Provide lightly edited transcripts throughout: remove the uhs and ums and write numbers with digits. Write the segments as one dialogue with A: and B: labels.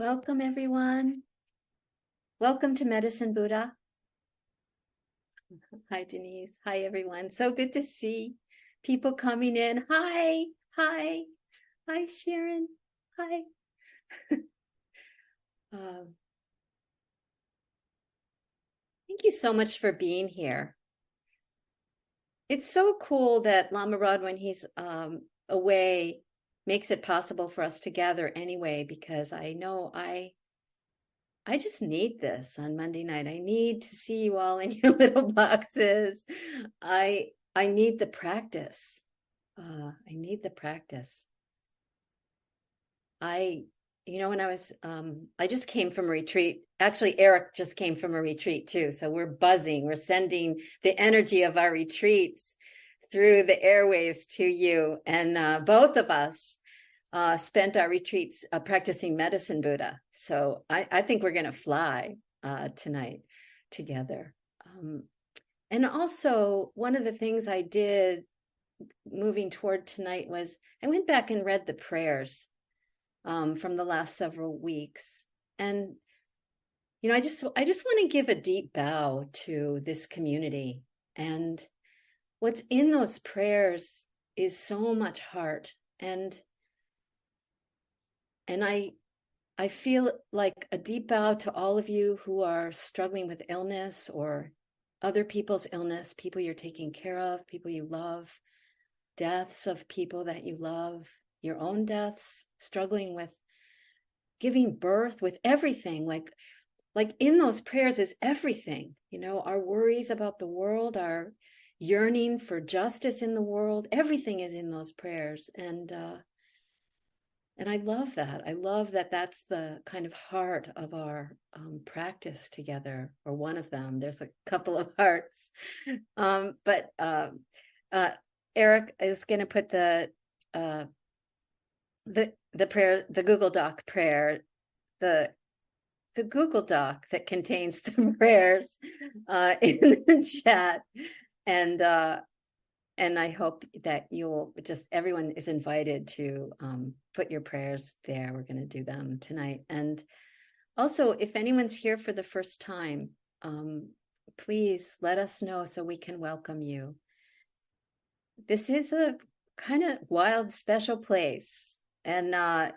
A: Welcome, everyone. Welcome to Medicine Buddha. Hi, Denise. Hi, everyone. So good to see people coming in. Hi, hi, hi, Sharon. Hi. Thank you so much for being here. It's so cool that Lama Rod, when he's away, makes it possible for us to gather anyway, because I know I just need this on Monday night. I need to see you all in your little boxes. I need the practice. I need the practice. When I just came from a retreat. Actually, Eric just came from a retreat too. So we're buzzing. We're sending the energy of our retreats through the airwaves to you. And both of us spent our retreats practicing Medicine Buddha. So I think we're going to fly tonight together. And also, one of the things I did moving toward tonight was I went back and read the prayers from the last several weeks. And, I just want to give a deep bow to this community. And what's in those prayers is so much heart. And I feel like a deep bow to all of you who are struggling with illness or other people's illness, people you're taking care of, people you love, deaths of people that you love, your own deaths, struggling with giving birth, with everything. Like in those prayers is everything, our worries about the world, our yearning for justice in the world, everything is in those prayers. And I love that. I love that that's the kind of heart of our practice together, or one of them. There's a couple of hearts. But Eric is going to put the prayer, the Google Doc prayer, the Google Doc that contains the prayers in the chat. And I hope that everyone is invited to put your prayers there. We're going to do them tonight. And also, if anyone's here for the first time, please let us know so we can welcome you. This is a kind of wild, special place. And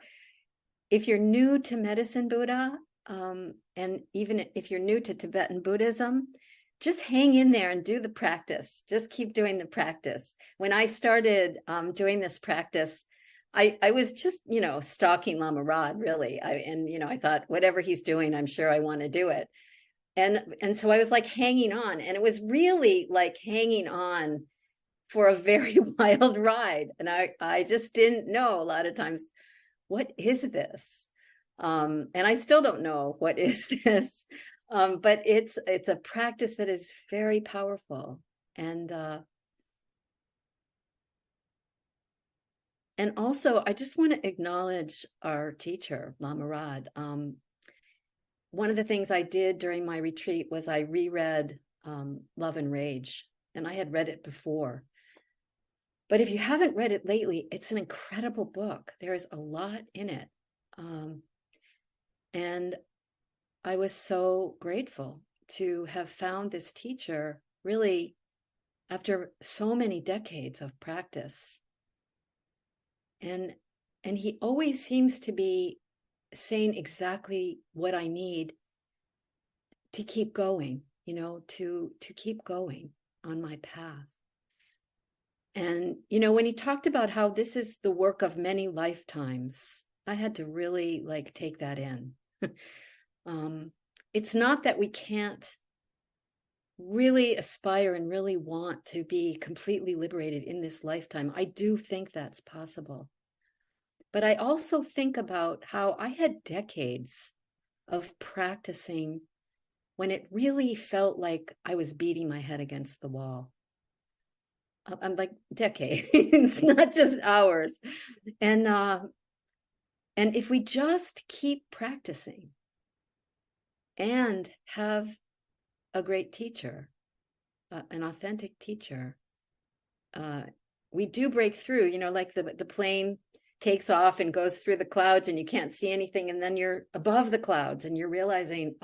A: if you're new to Medicine Buddha, and even if you're new to Tibetan Buddhism, just hang in there and do the practice. Just keep doing the practice. When I started doing this practice, I was just, stalking Lama Rod, really. I thought, whatever he's doing, I'm sure I want to do it. And so I was like hanging on, and it was really like hanging on for a very wild ride. And I just didn't know a lot of times, what is this? And I still don't know what is this. But it's a practice that is very powerful. And also, I just want to acknowledge our teacher, Lama Rod. One of the things I did during my retreat was I reread Love and Rage, and I had read it before. But if you haven't read it lately, it's an incredible book. There is a lot in it. And I was so grateful to have found this teacher really after so many decades of practice. And he always seems to be saying exactly what I need to keep going, to keep going on my path. And, when he talked about how this is the work of many lifetimes, I had to really take that in. It's not that we can't really aspire and really want to be completely liberated in this lifetime. I do think that's possible. But I also think about how I had decades of practicing when it really felt like I was beating my head against the wall. I'm like decades, not just hours. And if we just keep practicing and have a great teacher, an authentic teacher, we do break through, like the plane takes off and goes through the clouds and you can't see anything, and then you're above the clouds and you're realizing,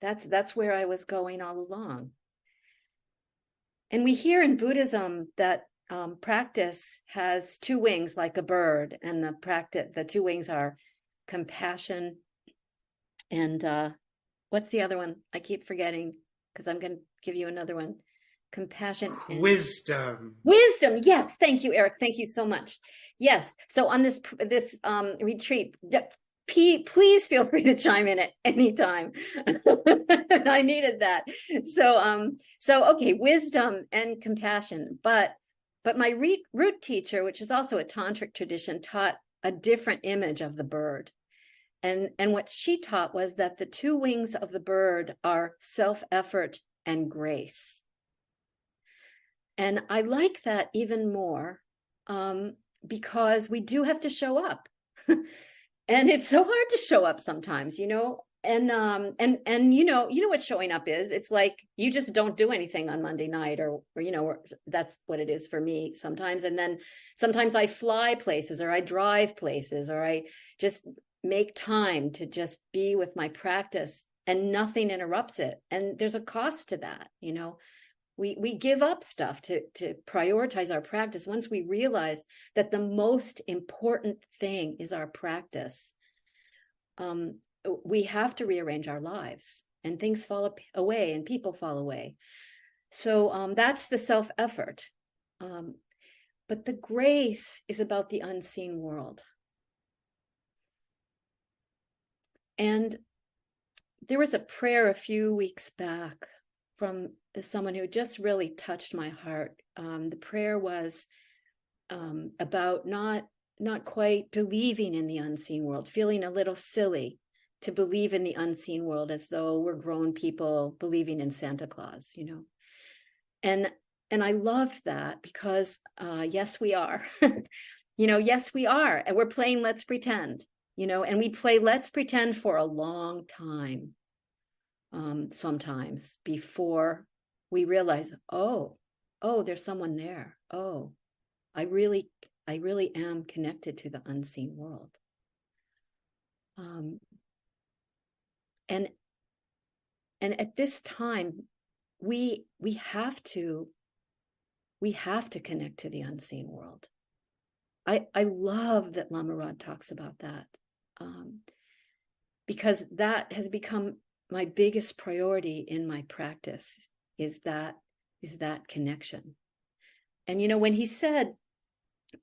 A: that's where I was going all along. And we hear in Buddhism that practice has two wings like a bird, and the two wings are compassion and what's the other one? I keep forgetting because I'm going to give you another one. Compassion and
B: Wisdom.
A: Wisdom. Yes. Thank you, Eric. Thank you so much. Yes. So on this retreat, please feel free to chime in at any time. I needed that. So okay, wisdom and compassion. But my root teacher, which is also a tantric tradition, taught a different image of the bird. And what she taught was that the two wings of the bird are self-effort and grace. And I like that even more because we do have to show up. And it's so hard to show up sometimes, you know, and you know what showing up is. It's like you just don't do anything on Monday night or that's what it is for me sometimes. And then sometimes I fly places or I drive places or I just make time to just be with my practice and nothing interrupts it. And there's a cost to that, you know. We give up stuff to prioritize our practice once we realize that the most important thing is our practice. We have to rearrange our lives and things fall away and people fall away. So that's the self-effort. But the grace is about the unseen world. And there was a prayer a few weeks back from someone who just really touched my heart. The prayer was about not quite believing in the unseen world, feeling a little silly to believe in the unseen world as though we're grown people believing in Santa Claus, you know. And I loved that because yes, we are. Yes, we are. And we're playing Let's Pretend, and we play Let's Pretend for a long time. Sometimes before we realize, oh, there's someone there. Oh, I really am connected to the unseen world. And at this time, we have to connect to the unseen world. I love that Lama Rod talks about that, because that has become my biggest priority in my practice is that connection. And when he said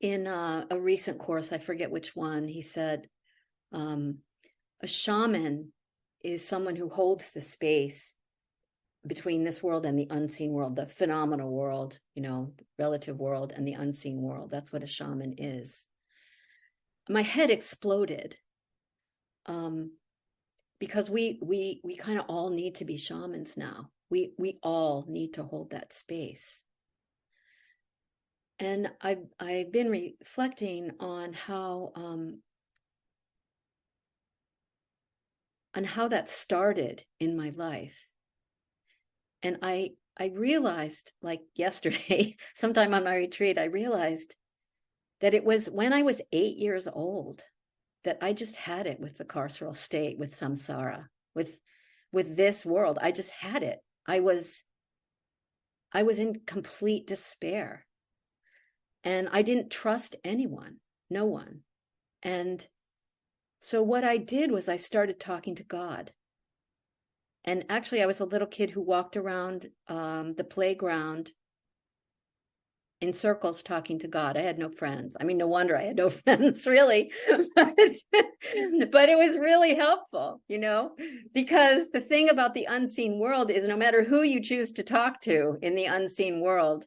A: in a recent course, I forget which one, he said a shaman is someone who holds the space between this world and the unseen world, the phenomenal world, the relative world and the unseen world. That's what a shaman is. My head exploded. Because we kind of all need to be shamans now. We all need to hold that space. And I've been reflecting on how that started in my life. And I realized, like yesterday, sometime on my retreat, I realized that it was when I was 8 years old that I just had it with the carceral state, with samsara, with this world. I just had it. I was in complete despair. And I didn't trust anyone, no one. And so what I did was I started talking to God. And actually, I was a little kid who walked around the playground in circles talking to God. I had no friends. I mean, no wonder I had no friends, really. But it was really helpful, because the thing about the unseen world is no matter who you choose to talk to in the unseen world,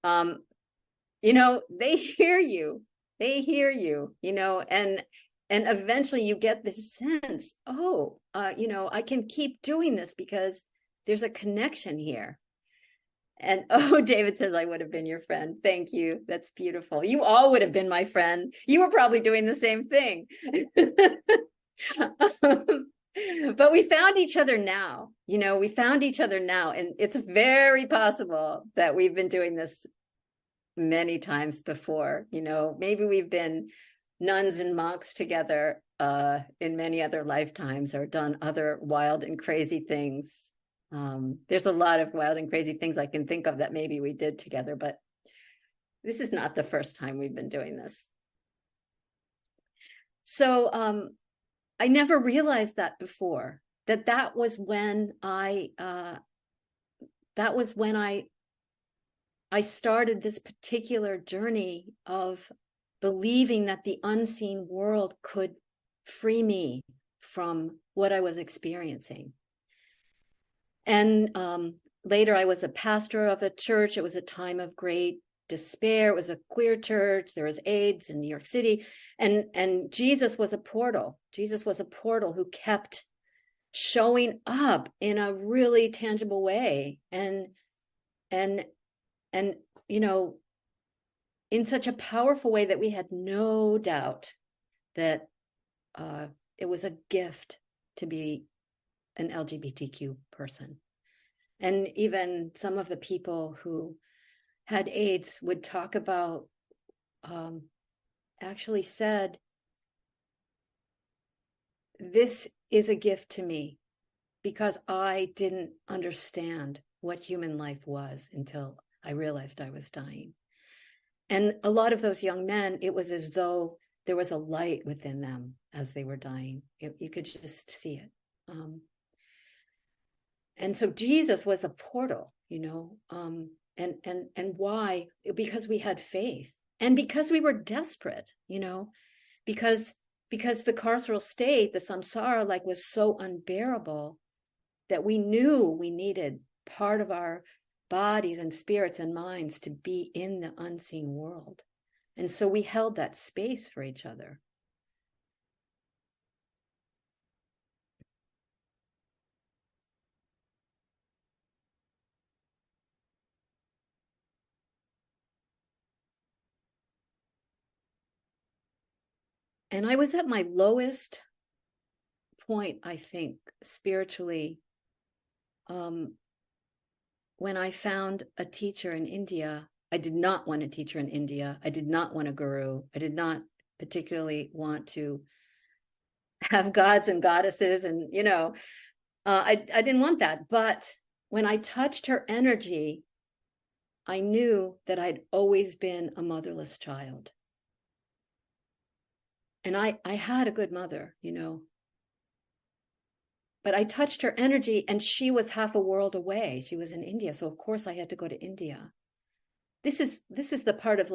A: they hear you. They hear you, and eventually you get this sense, I can keep doing this because there's a connection here. And David says, I would have been your friend. Thank you. That's beautiful. You all would have been my friend. You were probably doing the same thing. But we found each other now. We found each other now. And it's very possible that we've been doing this many times before. Maybe we've been nuns and monks together in many other lifetimes, or done other wild and crazy things. There's a lot of wild and crazy things I can think of that maybe we did together, but this is not the first time we've been doing this. So I never realized that before, that was when I started this particular journey of believing that the unseen world could free me from what I was experiencing. And later I was a pastor of a church. It was a time of great despair. It was a queer church. There was AIDS in New York City. And Jesus was a portal. Jesus was a portal who kept showing up in a really tangible way. And in such a powerful way that we had no doubt that it was a gift to be an LGBTQ person. And even some of the people who had AIDS would talk about, actually said, this is a gift to me because I didn't understand what human life was until I realized I was dying. And a lot of those young men, it was as though there was a light within them as they were dying. You could just see it. And so Jesus was a portal, and why? Because we had faith, and because we were desperate, because the carceral state, the samsara, was so unbearable that we knew we needed part of our bodies and spirits and minds to be in the unseen world. And so we held that space for each other. And I was at my lowest point, I think, spiritually, when I found a teacher in India. I did not want a teacher in India. I did not want a guru. I did not particularly want to have gods and goddesses, and I didn't want that. But when I touched her energy, I knew that I'd always been a motherless child. And I had a good mother, but I touched her energy, and she was half a world away. She was in India. So of course I had to go to India. This is the part of,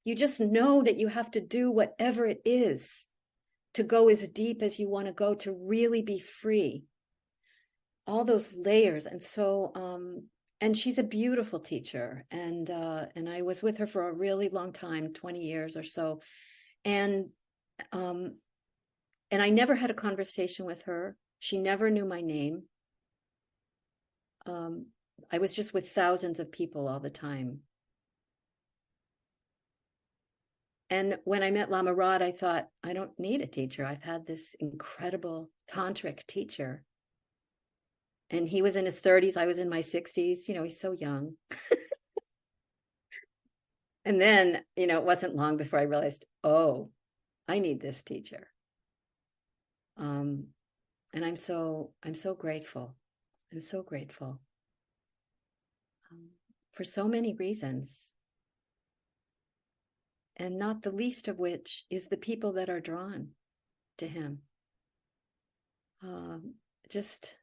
A: you just know that you have to do whatever it is to go as deep as you want to go, to really be free. All those layers. And so and she's a beautiful teacher, and I was with her for a really long time, 20 years or so. And I never had a conversation with her. She never knew my name. I was just with thousands of people all the time. And when I met Lama Rod, I thought, I don't need a teacher. I've had this incredible tantric teacher. And he was in his 30s. I was in my 60s. He's so young. And then, it wasn't long before I realized, oh, I need this teacher. And I'm so grateful. I'm so grateful for so many reasons. And not the least of which is the people that are drawn to him. Just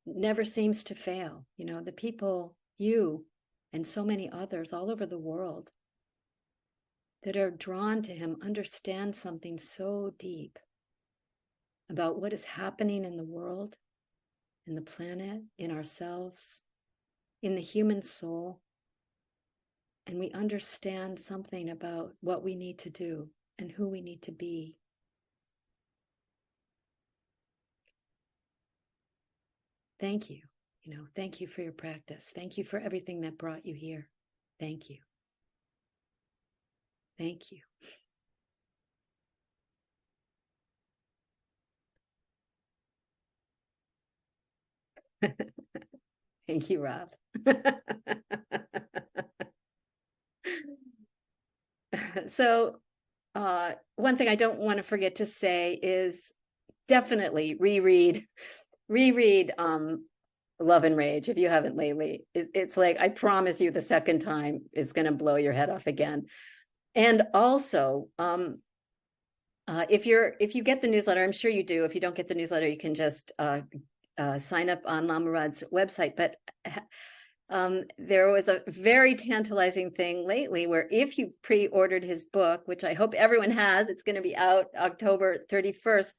A: never seems to fail. The people, you and so many others all over the world that are drawn to him, understand something so deep about what is happening in the world, in the planet, in ourselves, in the human soul. And we understand something about what we need to do and who we need to be. Thank you. Thank you for your practice. Thank you for everything that brought you here. Thank you. Thank you. Thank you, Rob. So one thing I don't want to forget to say is definitely reread Love and Rage if you haven't lately. It's like, I promise you the second time is going to blow your head off again. And also, if you get the newsletter, I'm sure you do. If you don't get the newsletter, you can just sign up on Lama Rod's website. But there was a very tantalizing thing lately where if you pre-ordered his book, which I hope everyone has, it's going to be out October 31st.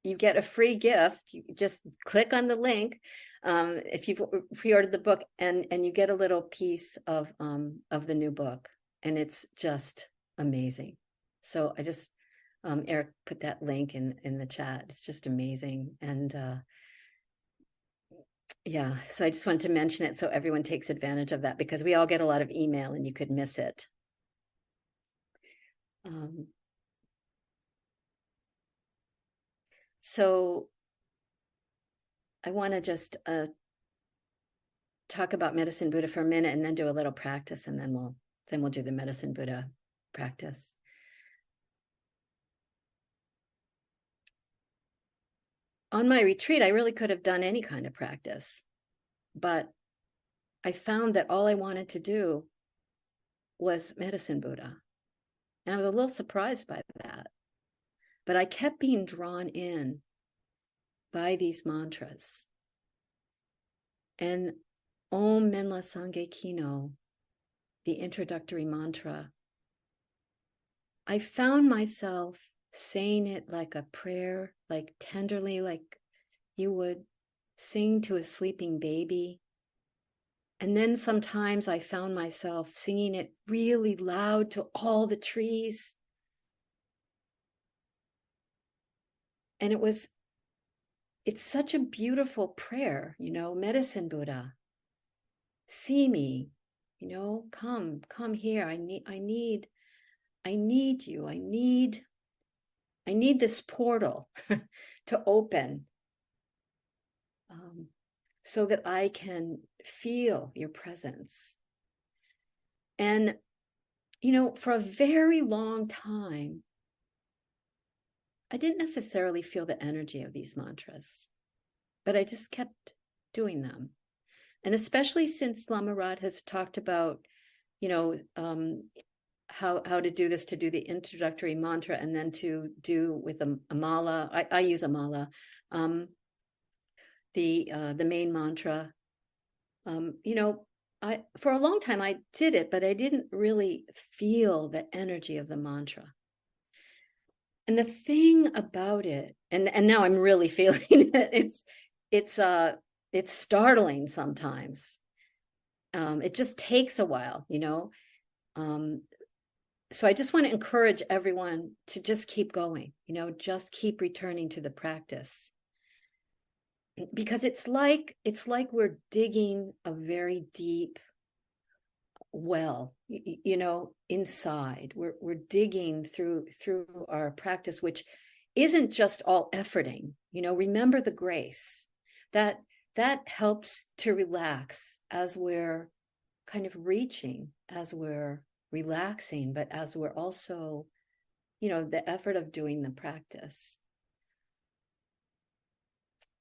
A: You get a free gift. You just click on the link if you've pre-ordered the book, and you get a little piece of the new book, and it's just amazing. So I just Eric put that link in the chat. It's just amazing. And yeah, so I just wanted to mention it so everyone takes advantage of that, because we all get a lot of email and you could miss it. So I want to just talk about Medicine Buddha for a minute and then do a little practice, and then we'll do the Medicine Buddha practice. On my retreat, I really could have done any kind of practice, but I found that all I wanted to do was Medicine Buddha. And I was a little surprised by that. But I kept being drawn in by these mantras. And Om Menla Sangye Kino, the introductory mantra, I found myself saying it like a prayer, like tenderly, like you would sing to a sleeping baby. And then sometimes I found myself singing it really loud to all the trees. And it's such a beautiful prayer, Medicine Buddha, see me, come here. I need you. I need this portal to open so that I can feel your presence. And, for a very long time, I didn't necessarily feel the energy of these mantras, but I just kept doing them. And especially since Lama Rod has talked about, how to do this, to do the introductory mantra, and then to do with a mala. I use a mala, the main mantra. For a long time I did it, but I didn't really feel the energy of the mantra. And the thing about it, and now I'm really feeling it. It's startling sometimes. It just takes a while, So I just want to encourage everyone to just keep going, just keep returning to the practice. Because it's like we're digging a very deep well, inside. We're digging through our practice, which isn't just all efforting. Remember the grace that helps to relax as we're kind of reaching, as we're relaxing, but as we're also, the effort of doing the practice.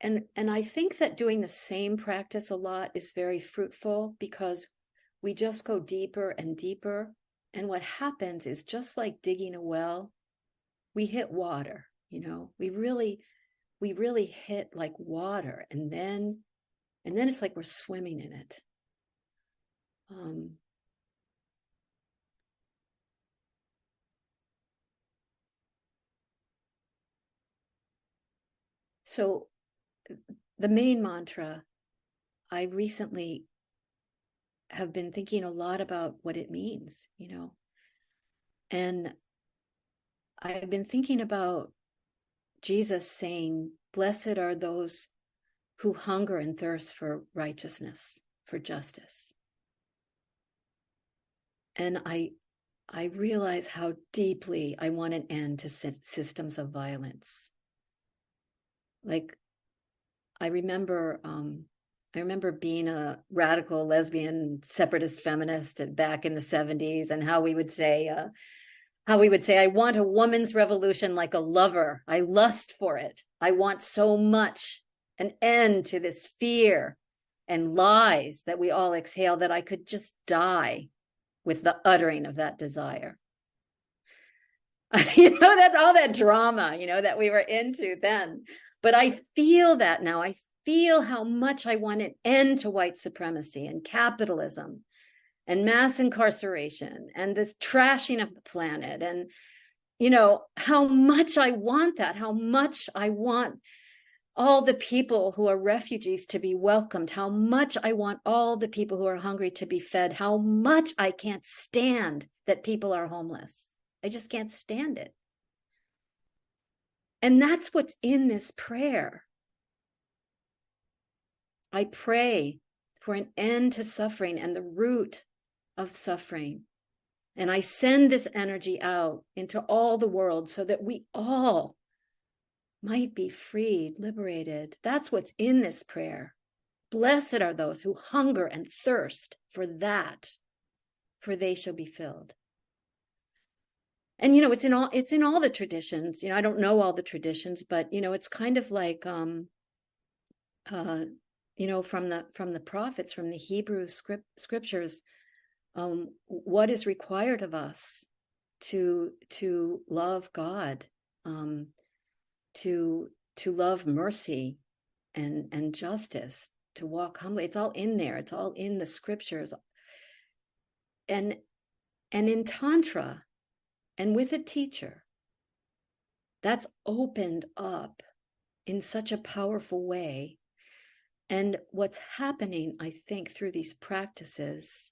A: And I think that doing the same practice a lot is very fruitful, because we just go deeper and deeper. And what happens is, just like digging a well, we hit water, we really hit like water. And then it's like we're swimming in it. So the main mantra, I recently have been thinking a lot about what it means, and I've been thinking about Jesus saying, "Blessed are those who hunger and thirst for righteousness, for justice." And I realize how deeply I want an end to systems of violence. Like, I remember I remember being a radical lesbian separatist feminist back in the 70s, and how we would say, I want a woman's revolution like a lover. I lust for it. I want so much an end to this fear and lies that we all exhale, that I could just die with the uttering of that desire. That's all that drama, that we were into then. But I feel that now. I feel how much I want an end to white supremacy and capitalism and mass incarceration and this trashing of the planet. And, how much I want that, how much I want all the people who are refugees to be welcomed, how much I want all the people who are hungry to be fed, how much I can't stand that people are homeless. I just can't stand it. And that's what's in this prayer. I pray for an end to suffering and the root of suffering. And I send this energy out into all the world so that we all might be freed, liberated. That's what's in this prayer. Blessed are those who hunger and thirst for that, for they shall be filled. And it's in all the traditions. I don't know all the traditions, but it's kind of like from the prophets, from the Hebrew scriptures, what is required of us to love God, to love mercy and justice, to walk humbly. It's all in there. It's all in the scriptures. And in Tantra, and with a teacher, that's opened up in such a powerful way. And what's happening, I think, through these practices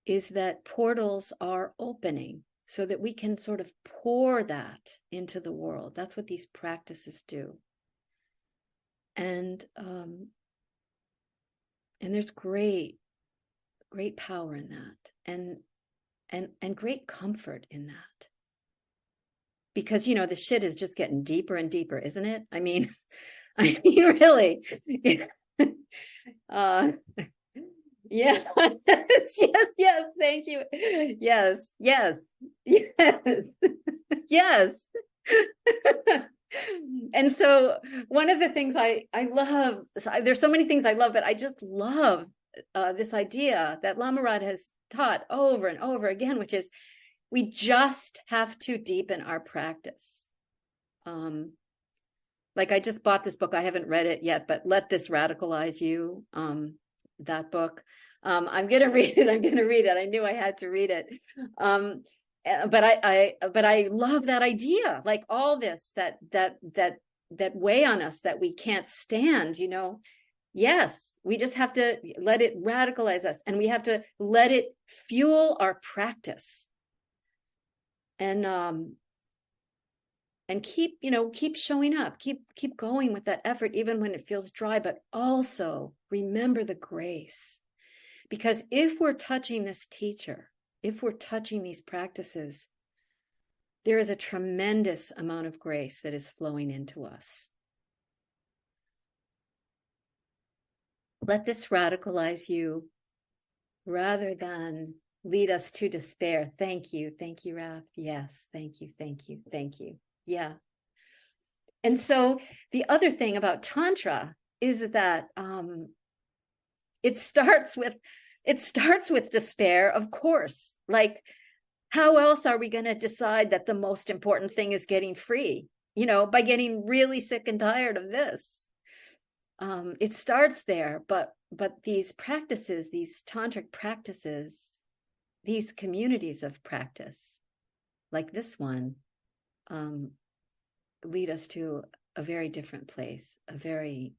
A: is that portals are opening so that we can sort of pour that into the world. That's what these practices do. And there's great power in that, and great comfort in that. Because, the shit is just getting deeper and deeper, isn't it? I mean, really. Yes, yes, thank you. Yes. And so one of the things I love, there's so many things I love, but I just love this idea that Lama Rod has taught over and over again, which is we just have to deepen our practice. Like I just bought this book. I haven't read it yet, but Let This Radicalize You, that book. I'm going to read it. I knew I had to read it. But I love that idea, like all this that weigh on us that we can't stand, Yes, we just have to let it radicalize us, and we have to let it fuel our practice. And keep showing up, keep going with that effort, even when it feels dry, but also remember the grace. Because if we're touching this teacher, if we're touching these practices, there is a tremendous amount of grace that is flowing into us. Let this radicalize you rather than lead us to despair. Thank you, Raf. Yes, thank you. Yeah. And so the other thing about Tantra is that it starts with despair, of course. Like, how else are we going to decide that the most important thing is getting free? By getting really sick and tired of this. It starts there, but these practices, these tantric practices, these communities of practice, like this one, lead us to a very different place, a very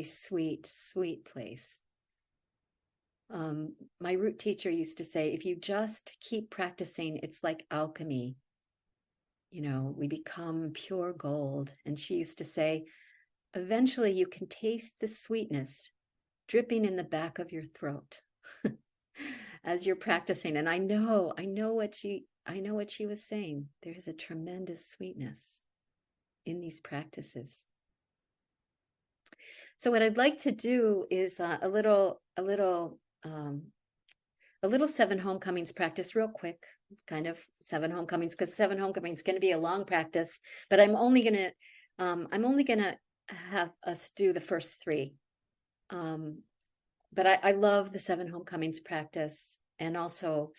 A: sweet place. My root teacher used to say, if you just keep practicing, it's like alchemy. We become pure gold. And she used to say, eventually you can taste the sweetness dripping in the back of your throat as you're practicing. And I know what she was saying. There's a tremendous sweetness in these practices. So what I'd like to do is a little 7 homecomings practice real quick, kind of 7 homecomings, because 7 homecomings is going to be a long practice, but I'm only going to have us do the first 3. But I love the 7 homecomings practice, and also,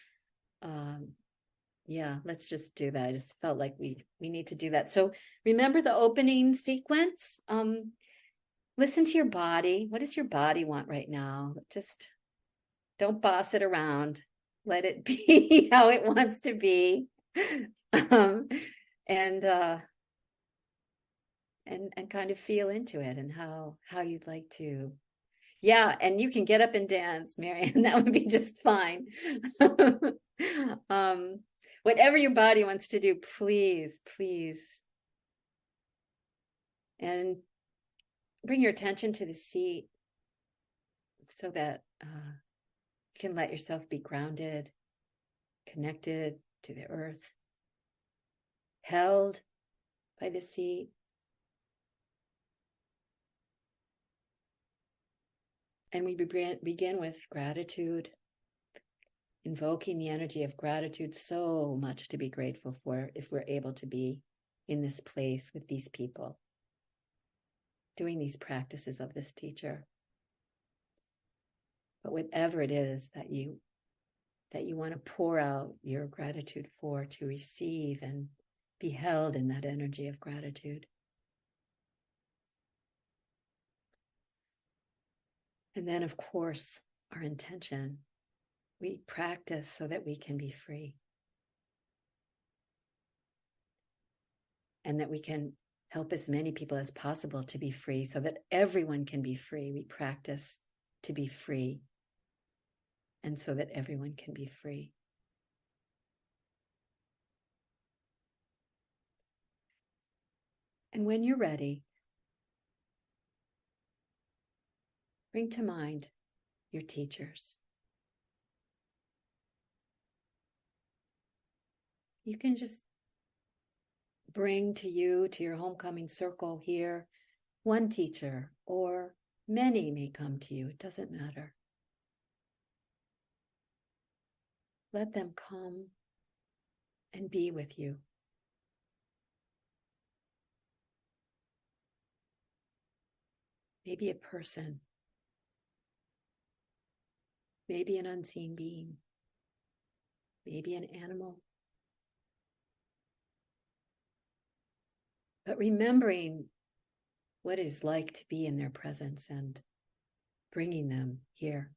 A: yeah, let's just do that. I just felt like we need to do that. So remember the opening sequence. Listen to your body. What does your body want right now? Just don't boss it around. Let it be how it wants to be. And kind of feel into it, and how you'd like to. Yeah, and you can get up and dance, Marianne. That would be just fine. Whatever your body wants to do, please, please. And bring your attention to the seat so that you can let yourself be grounded, connected to the earth, held by the seat. And we begin with gratitude, invoking the energy of gratitude. So much to be grateful for if we're able to be in this place with these people, doing these practices of this teacher. But whatever it is that you want to pour out your gratitude for, to receive and be held in that energy of gratitude. And then, of course, our intention. We practice so that we can be free, and that we can help as many people as possible to be free, so that everyone can be free. We practice to be free, and so that everyone can be free. And when you're ready, bring to mind your teachers. You can just bring to your homecoming circle here, one teacher, or many may come to you. It doesn't matter. Let them come and be with you. Maybe a person, maybe an unseen being, maybe an animal. But remembering what it is like to be in their presence and bringing them here.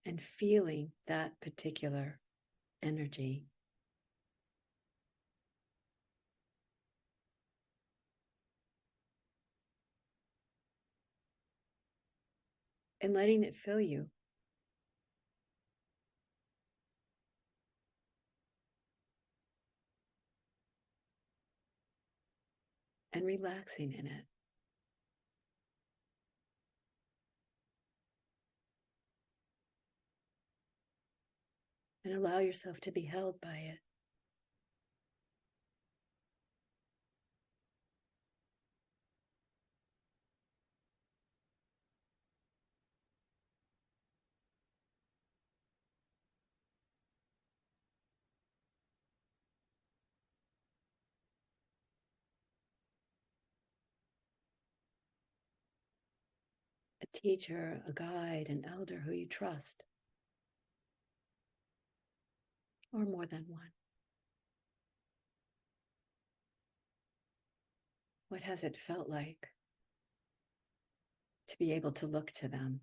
A: And feeling that particular energy. And letting it fill you. And relaxing in it. And allow yourself to be held by it. A teacher, a guide, an elder who you trust, or more than one. What has it felt like to be able to look to them?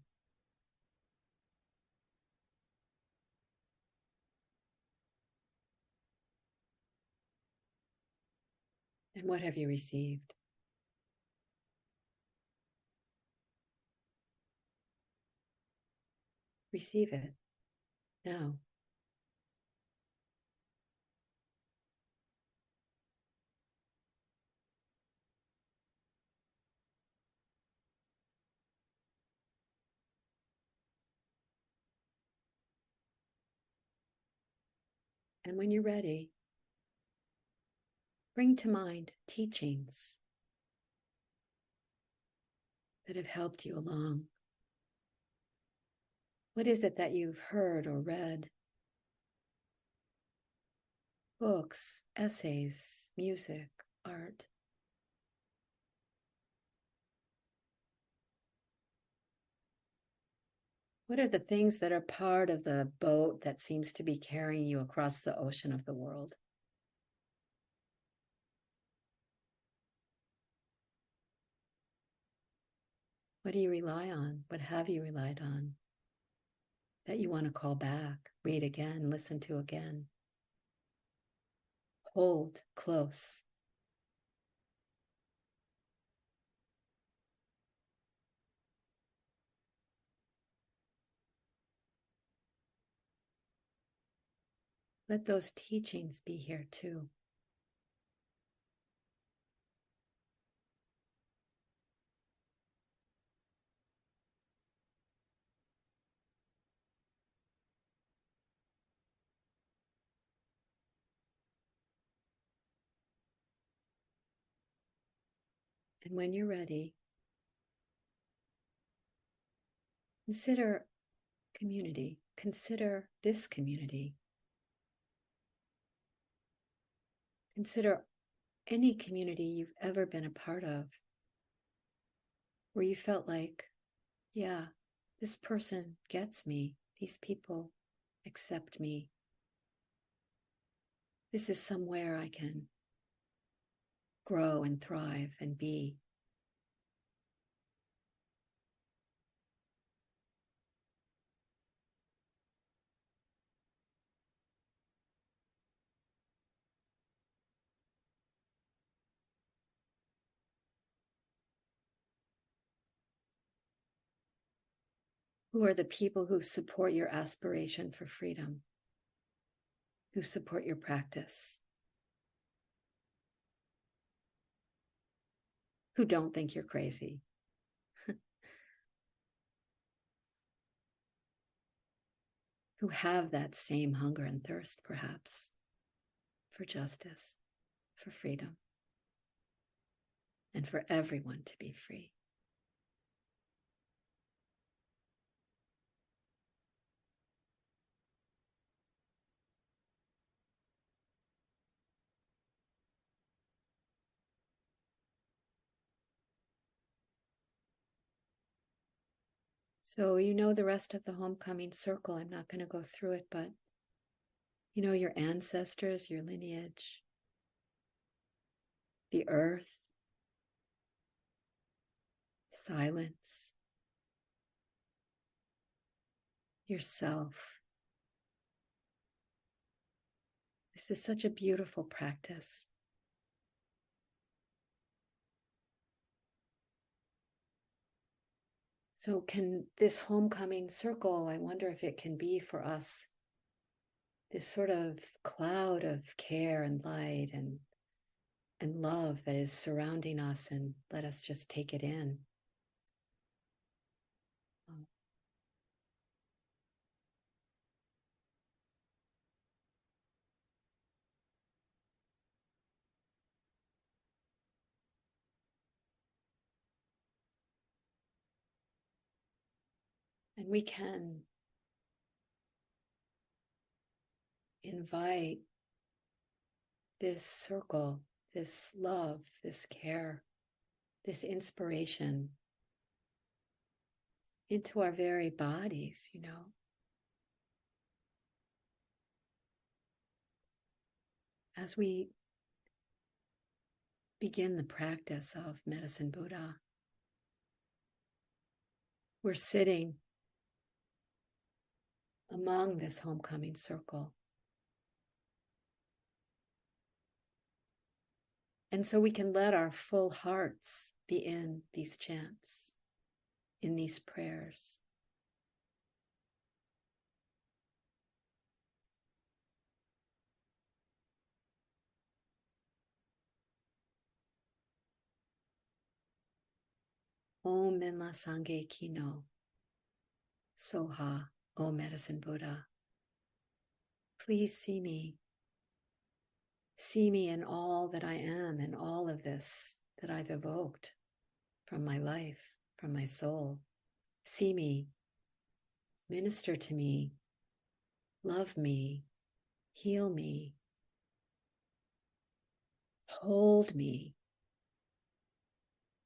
A: And what have you received? Receive it now. And when you're ready, bring to mind teachings that have helped you along. What is it that you've heard or read? Books, essays, music, art. What are the things that are part of the boat that seems to be carrying you across the ocean of the world? What do you rely on? What have you relied on that you want to call back, read again, listen to again? Hold close. Let those teachings be here too. And when you're ready, consider community. Consider this community. Consider any community you've ever been a part of where you felt like, yeah, this person gets me. These people accept me. This is somewhere I can grow and thrive and be. Who are the people who support your aspiration for freedom, who support your practice, who don't think you're crazy, who have that same hunger and thirst, perhaps, for justice, for freedom, and for everyone to be free. So you know the rest of the homecoming circle. I'm not going to go through it, but you know your ancestors, your lineage, the earth, silence, yourself. This is such a beautiful practice. So can this homecoming circle, I wonder if it can be for us this sort of cloud of care and light and love that is surrounding us, and let us just take it in. And we can invite this circle, this love, this care, this inspiration into our very bodies, you know. As we begin the practice of Medicine Buddha, we're sitting among this homecoming circle. And so we can let our full hearts be in these chants, in these prayers. Om Minla Sangye Kino, Soha, O Medicine Buddha. Please see me. See me in all that I am, in all of this that I've evoked from my life, from my soul. See me, minister to me, love me, heal me, hold me,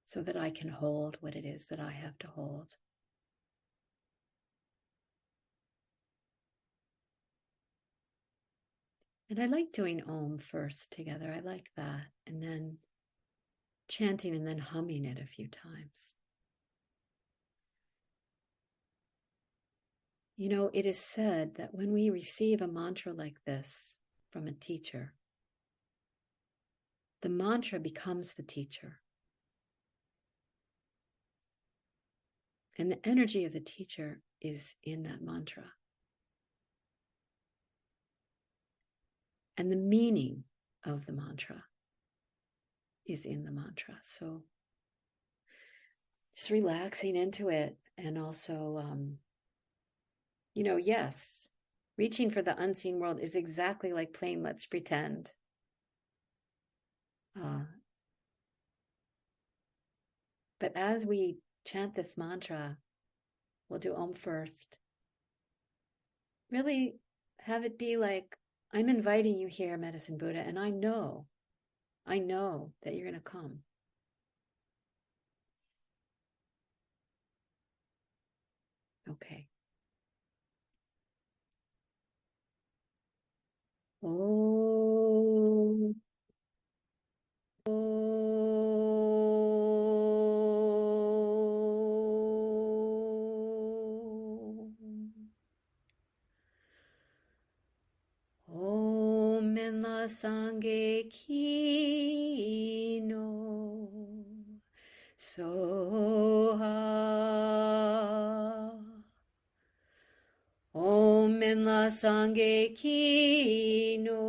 A: so that I can hold what it is that I have to hold. And I like doing Om first together. I like that. And then chanting and then humming it a few times. You know, it is said that when we receive a mantra like this from a teacher, the mantra becomes the teacher. And the energy of the teacher is in that mantra. And the meaning of the mantra is in the mantra. So just relaxing into it. And also, yes, reaching for the unseen world is exactly like playing Let's Pretend. But as we chant this mantra, we'll do Om first. Really have it be like, I'm inviting you here, Medicine Buddha, and I know that you're going to come. Okay. Om. Om in la sangye kino soha. Om in la sangye kino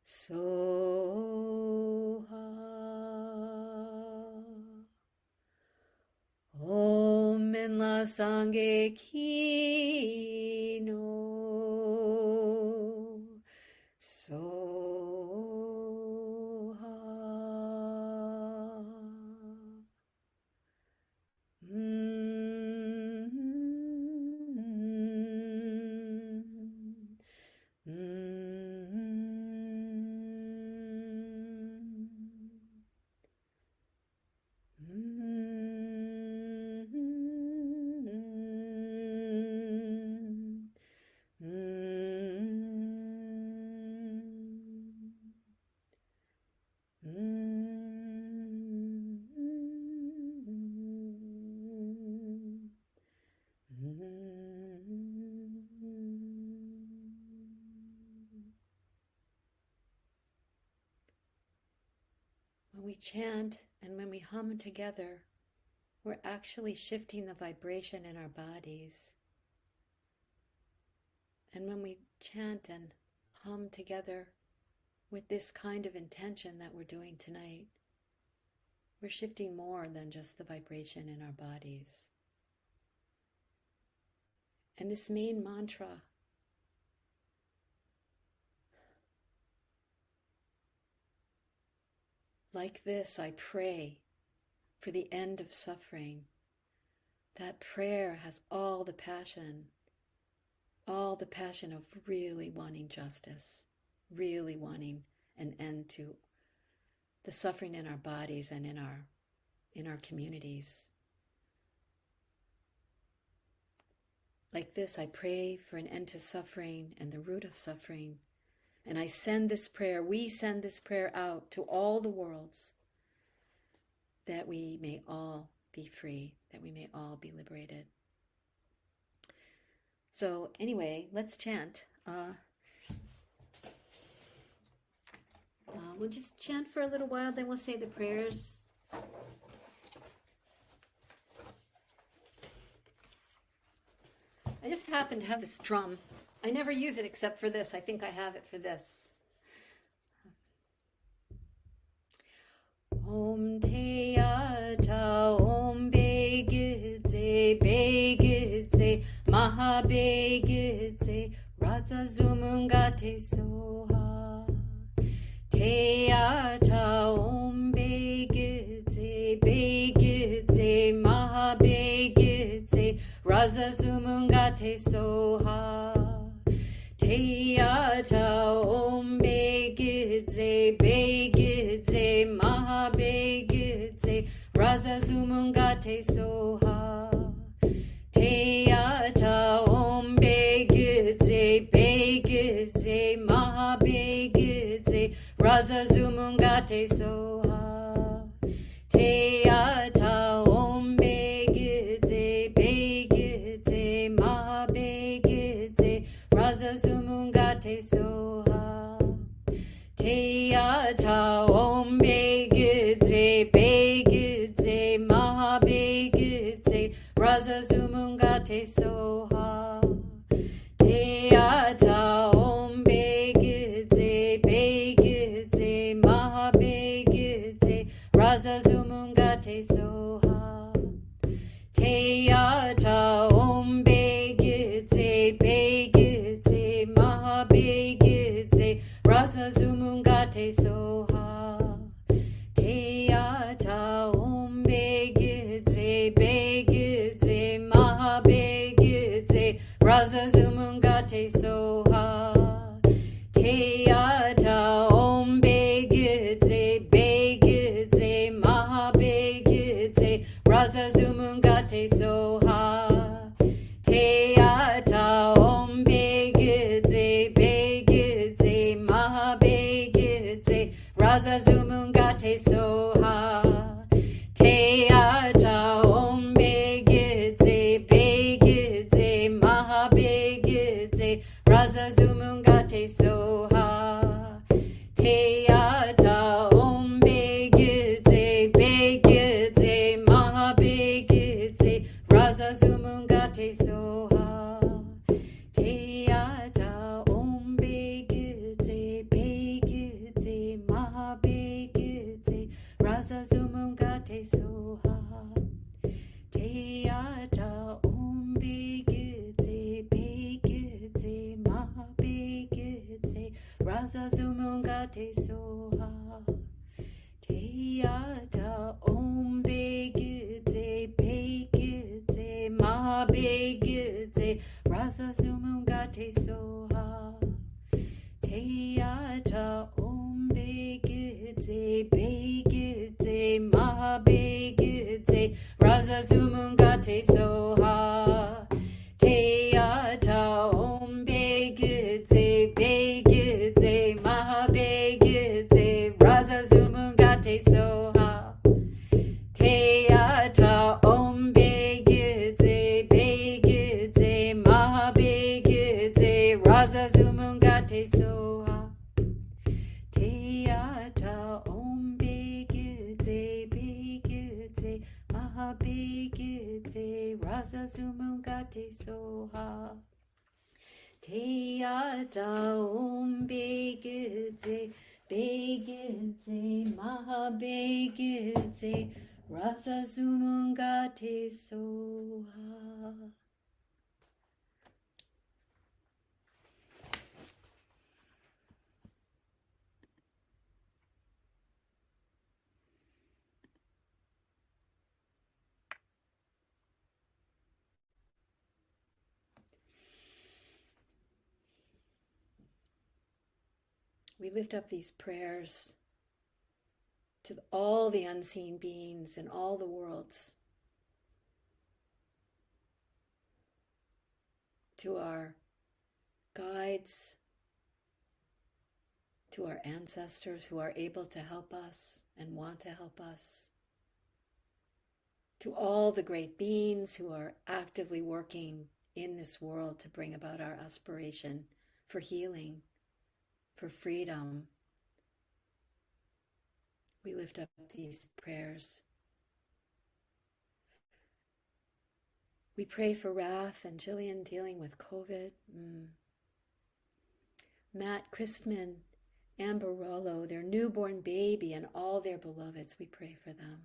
A: soha. Om in la sangye kino soha. When we chant and when we hum together, we're actually shifting the vibration in our bodies. And when we chant and hum together with this kind of intention that we're doing tonight, we're shifting more than just the vibration in our bodies. And this main mantra, like this, I pray for the end of suffering. That prayer has all the passion of really wanting justice, really wanting an end to the suffering in our bodies and in our communities. Like this, I pray for an end to suffering and the root of suffering. And I send this prayer, we send this prayer out to all the worlds, that we may all be free, that we may all be liberated. So anyway, let's chant. We'll just chant for a little while, then we'll say the prayers. I just happen to have this drum. I never use it except for this. I think I have it for this. Om te ata om begidze begidze maha begidze Raza Zumungate Soha Teata Om Begite Begite Maha Begite Raza Zumungate Soha Teata Om Begite Begite Maha Begite Raza Zumungate Soha Teata Om Begite Begite Maha Begite Raza Zumungate Soha Teata Om Begite Begite Maha Begite Raza Zumungate Soha Teata Om Begite Begite Maha Begite Raza Zumungate Soha Teata Om Begite Begite Maha Begite Raza Zumungate Soha Teata Om Begite Begite Maha Begite Raza Zumungate Soha Teata Om Begite Begite Maha Begite Raza Zumungate Soha Teata Om Begite Begite Maha Begite Raza Zumungate Soha Teata Om Begite Begite Maha Begite Raza Zumungate Soha Teata Om Begite Begite Maha Begite Raza Zumungate Soha Teata Om Begite Begite Maha Begite Raza Zumungate Soha Teata Om Begite Begite Maha Begite Raza Zumungate Soha Teata Om Begite Begite Maha Begite Raza Zumungate Soha Teata Om Begite Begite Maha Begite Raza Zumungate Soha Teata Om Begite Begite Maha Begite Raza Zumungate Soha Teata Om Begite Begite Maha Begite Raza Zumungate Soha Teata Om Begite Begite Maha Begite Raza Zumungate Soha Teata Om Begite Begite Maha Begite Raza Zumungate Soha Teata Om Begite Begite Maha Begite Raza Zumungate Soha. We lift up these prayers to all the unseen beings in all the worlds, to our guides, to our ancestors who are able to help us and want to help us, to all the great beings who are actively working in this world to bring about our aspiration for healing, for freedom. We lift up these prayers. We pray for Raph and Jillian dealing with COVID. Matt, Christman, Amber Rollo, their newborn baby, and all their beloveds, we pray for them.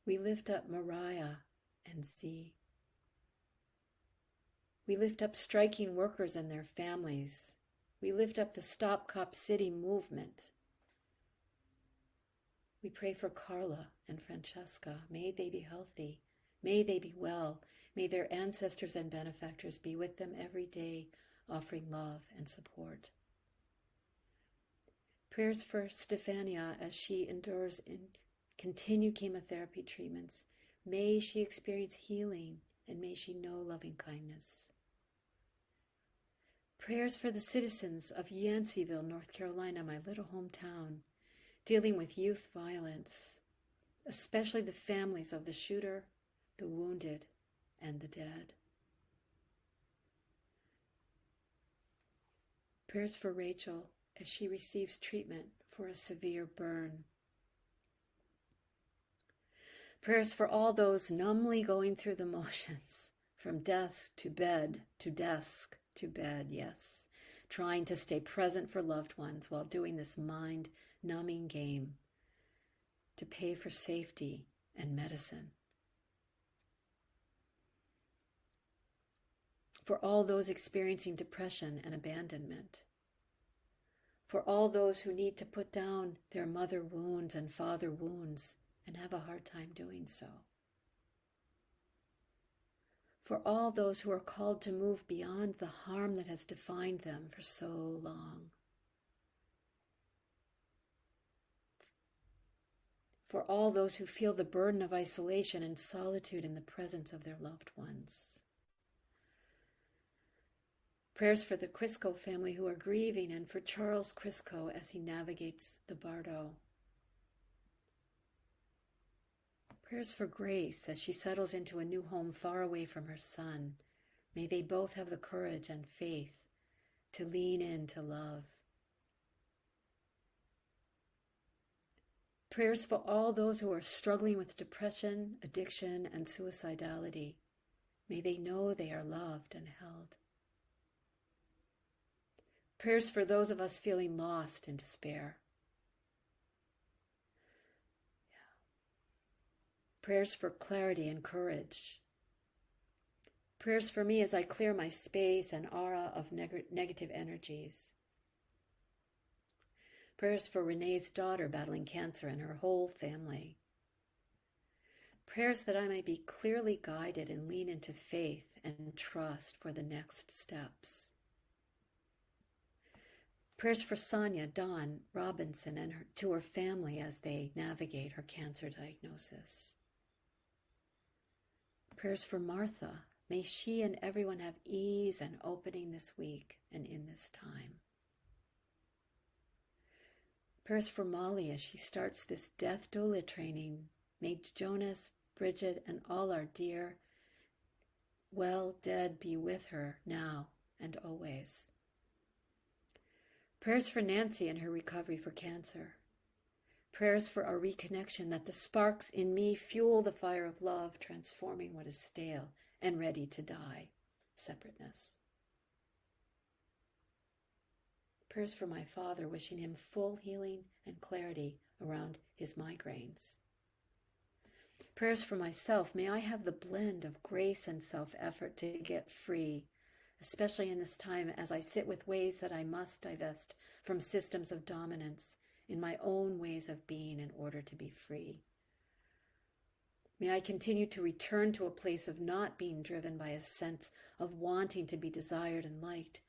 A: We lift up Mariah and Z. We lift up striking workers and their families. We lift up the Stop Cop City movement. We pray for Carla and Francesca. May they be healthy. May they be well. May their ancestors and benefactors be with them every day, offering love and support. Prayers for Stefania as she endures in continued chemotherapy treatments. May she experience healing and may she know loving kindness. Prayers for the citizens of Yanceyville, North Carolina, my little hometown, dealing with youth violence, especially the families of the shooter, the wounded, and the dead. Prayers for Rachel as she receives treatment for a severe burn. Prayers for all those numbly going through the motions, from death to bed, to desk, to bed, yes, trying to stay present for loved ones while doing this mind-numbing game to pay for safety and medicine. For all those experiencing depression and abandonment. For all those who need to put down their mother wounds and father wounds and have a hard time doing so. For all those who are called to move beyond the harm that has defined them for so long. For all those who feel the burden of isolation and solitude in the presence of their loved ones. Prayers for the Crisco family who are grieving and for Charles Crisco as he navigates the Bardo. Prayers for Grace as she settles into a new home far away from her son. May they both have the courage and faith to lean into love. Prayers for all those who are struggling with depression, addiction, and suicidality. May they know they are loved and held. Prayers for those of us feeling lost in despair. Prayers for clarity and courage. Prayers for me as I clear my space and aura of negative energies. Prayers for Renee's daughter battling cancer and her whole family. Prayers that I may be clearly guided and lean into faith and trust for the next steps. Prayers for Sonia, Dawn, Robinson, and to her family as they navigate her cancer diagnosis. Prayers for Martha. May she and everyone have ease and opening this week and in this time. Prayers for Molly as she starts this death doula training. May Jonas, Bridget, and all our dear, well dead be with her now and always. Prayers for Nancy and her recovery for cancer. Prayers for our reconnection, that the sparks in me fuel the fire of love, transforming what is stale and ready to die, separateness. Prayers for my father, wishing him full healing and clarity around his migraines. Prayers for myself, may I have the blend of grace and self-effort to get free, especially in this time as I sit with ways that I must divest from systems of dominance in my own ways of being in order to be free. May I continue to return to a place of not being driven by a sense of wanting to be desired and liked,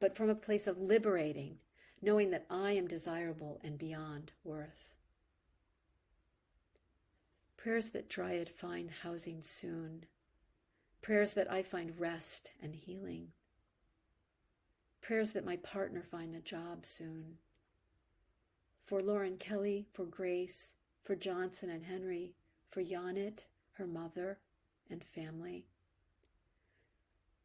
A: but from a place of liberating, knowing that I am desirable and beyond worth. Prayers that Dryad find housing soon. Prayers that I find rest and healing. Prayers that my partner find a job soon. For Lauren Kelly, for Grace, for Johnson and Henry, for Janet, her mother, and family.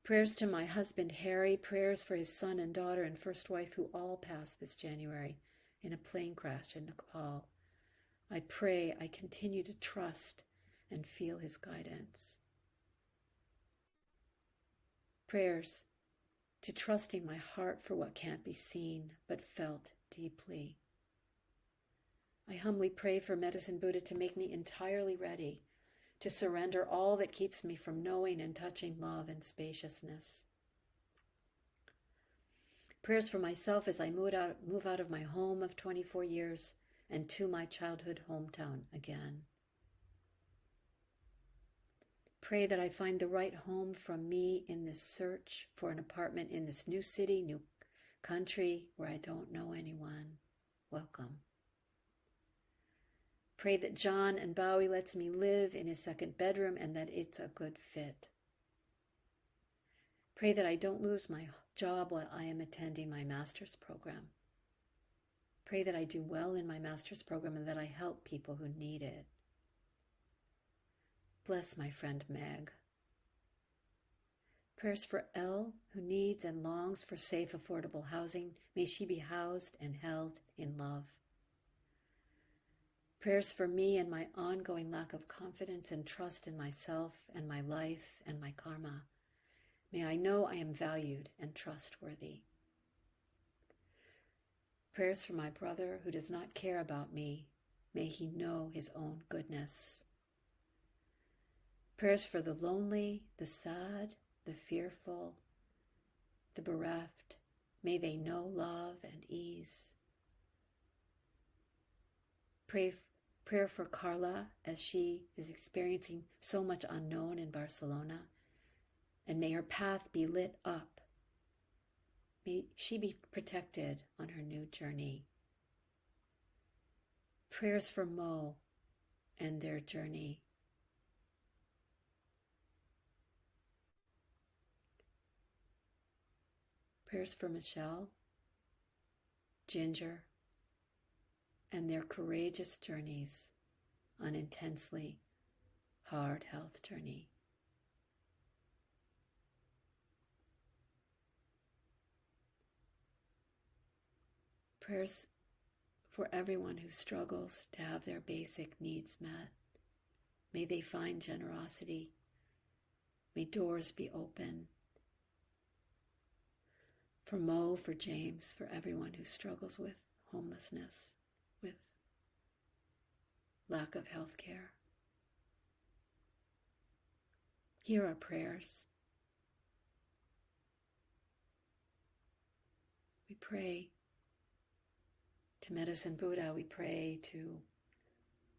A: Prayers to my husband, Harry, prayers for his son and daughter and first wife who all passed this January in a plane crash in Nepal. I pray I continue to trust and feel his guidance. Prayers to trusting my heart for what can't be seen but felt deeply. I humbly pray for Medicine Buddha to make me entirely ready to surrender all that keeps me from knowing and touching love and spaciousness. Prayers for myself as I move out of my home of 24 years and to my childhood hometown again. Pray that I find the right home from me in this search for an apartment in this new city, new country where I don't know anyone. Welcome. Pray that John and Bowie lets me live in his second bedroom and that it's a good fit. Pray that I don't lose my job while I am attending my master's program. Pray that I do well in my master's program and that I help people who need it. Bless my friend Meg. Prayers for Elle, who needs and longs for safe, affordable housing. May she be housed and held in love. Prayers for me and my ongoing lack of confidence and trust in myself and my life and my karma. May I know I am valued and trustworthy. Prayers for my brother who does not care about me. May he know his own goodness. Prayers for the lonely, the sad, the fearful, the bereft. May they know love and ease. Prayer for Carla as she is experiencing so much unknown in Barcelona, and may her path be lit up. May she be protected on her new journey. Prayers for Mo and their journey. Prayers for Michelle, Ginger, and their courageous journeys on intensely hard health journey. Prayers for everyone who struggles to have their basic needs met. May they find generosity. May doors be open. For Mo, for James, for everyone who struggles with homelessness, with lack of health care. Hear our prayers. We pray to Medicine Buddha. We pray to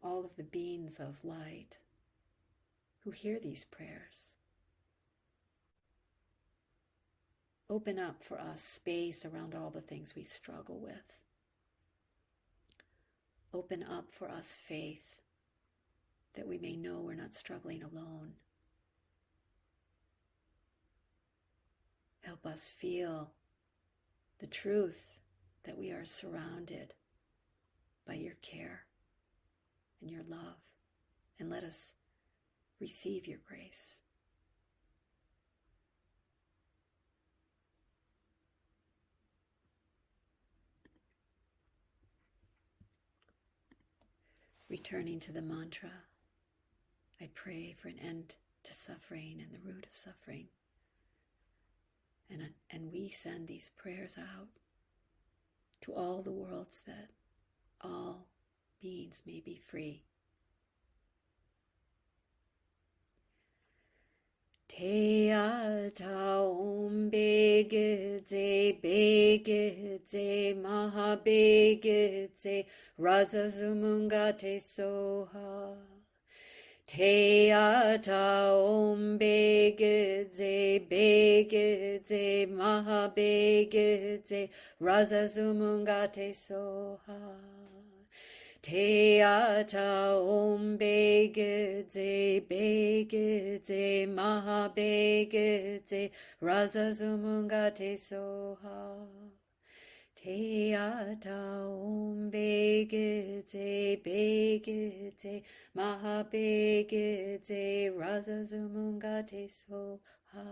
A: all of the beings of light who hear these prayers. Open up for us space around all the things we struggle with. Open up for us faith that we may know we're not struggling alone. Help us feel the truth that we are surrounded by your care and your love, and let us receive your grace. Returning to the mantra, I pray for an end to suffering and the root of suffering. And we send these prayers out to all the worlds that all beings may be free. Te ata om begedze maha begedze raza zumunga te soha. Te ata om begedze maha begedze raza zumunga te soha. Te ata om begedze maha begedze raza zumunga te soha. Te ata om begedze maha begedze raza zumunga te soha.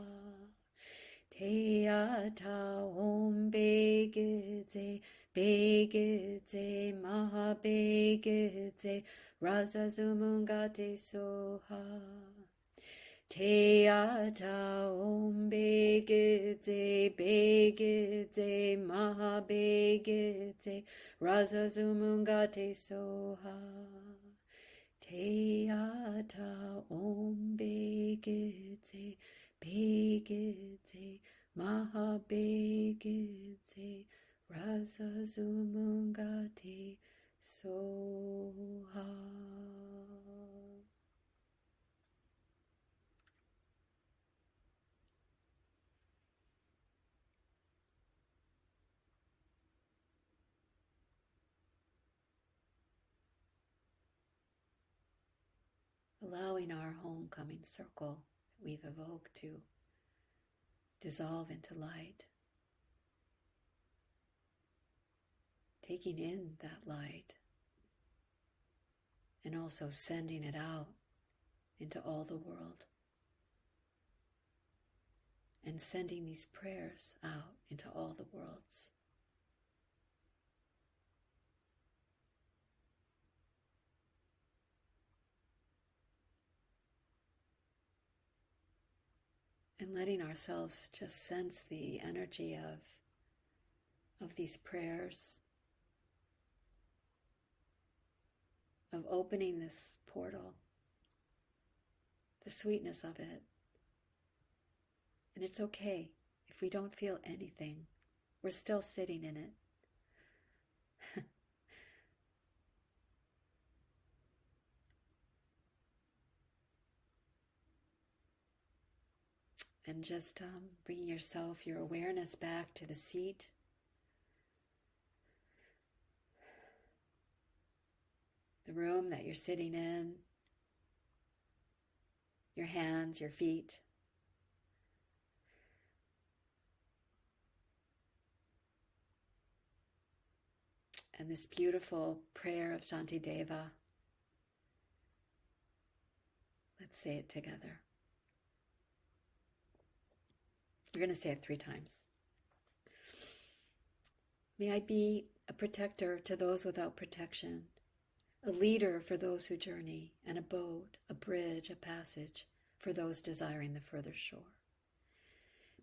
A: Te ata om begedze maha begedze raza zumunga te soha. Te ata om begedze maha begedze raza zumunga te soha. Te ata om begitse, begitse, maha begitse, rasa zumungate soha. Allowing our homecoming circle that we've evoked to dissolve into light. Taking in that light and also sending it out into all the world. And sending these prayers out into all the worlds. And letting ourselves just sense the energy of these prayers, of opening this portal, the sweetness of it. And it's okay if we don't feel anything. We're still sitting in it. And just bring yourself, your awareness back to the seat. The room that you're sitting in. Your hands, your feet. And this beautiful prayer of Shantideva. Let's say it together. We're going to say it 3 times. May I be a protector to those without protection, a leader for those who journey, and a boat, a bridge, a passage for those desiring the further shore.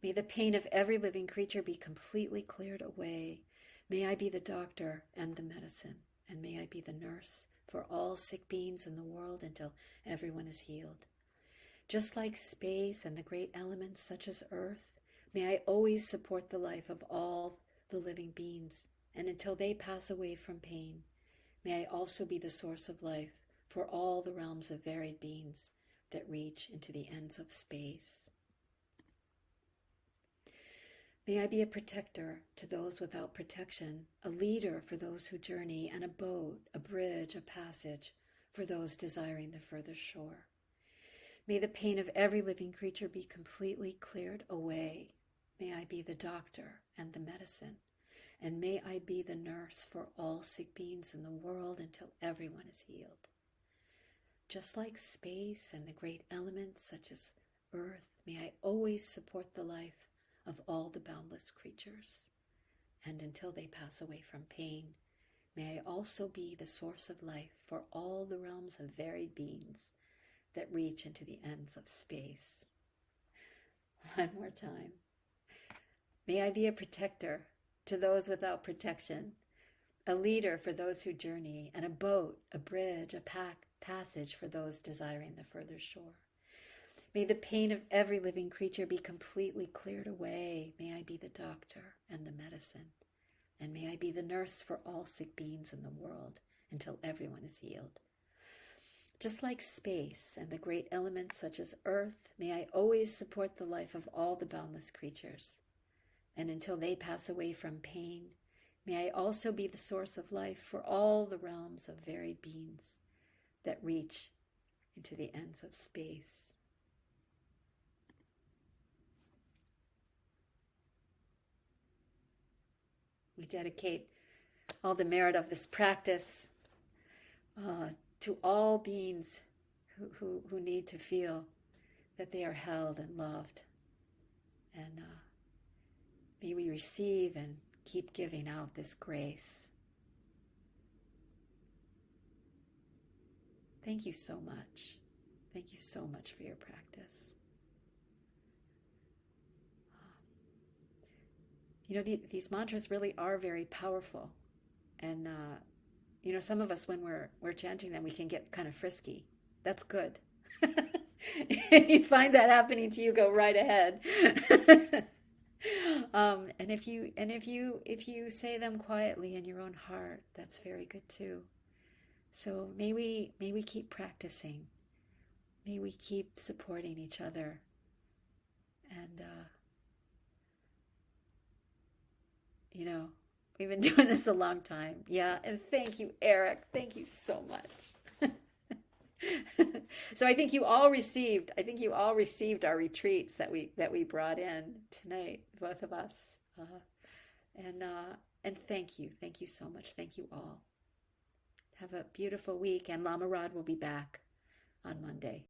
A: May the pain of every living creature be completely cleared away. May I be the doctor and the medicine, and may I be the nurse for all sick beings in the world until everyone is healed. Just like space and the great elements such as earth, may I always support the life of all the living beings, and until they pass away from pain, may I also be the source of life for all the realms of varied beings that reach into the ends of space. May I be a protector to those without protection, a leader for those who journey, and a boat, a bridge, a passage for those desiring the further shore. May the pain of every living creature be completely cleared away. May I be the doctor and the medicine, and may I be the nurse for all sick beings in the world until everyone is healed. Just like space and the great elements such as earth, may I always support the life of all the boundless creatures. And until they pass away from pain, may I also be the source of life for all the realms of varied beings that reach into the ends of space. One more time. May I be a protector to those without protection, a leader for those who journey, and a boat, a bridge, a passage for those desiring the further shore. May the pain of every living creature be completely cleared away. May I be the doctor and the medicine, and may I be the nurse for all sick beings in the world until everyone is healed. Just like space and the great elements such as earth, may I always support the life of all the boundless creatures. And until they pass away from pain, may I also be the source of life for all the realms of varied beings that reach into the ends of space. We dedicate all the merit of this practice to all beings who need to feel that they are held and loved. And may we receive and keep giving out this grace. Thank you so much. Thank you so much for your practice. These mantras really are very powerful. And, some of us when we're chanting them, we can get kind of frisky. That's good. If you find that happening to you, go right ahead. And if you say them quietly in your own heart, that's very good too. So may we keep practicing. May we keep supporting each other. And we've been doing this a long time. Yeah, and thank you, Eric. Thank you so much. So I think you all received our retreats that we brought in tonight, both of us. And thank you so much. Thank you all. Have a beautiful week, and Lama Rod will be back on Monday.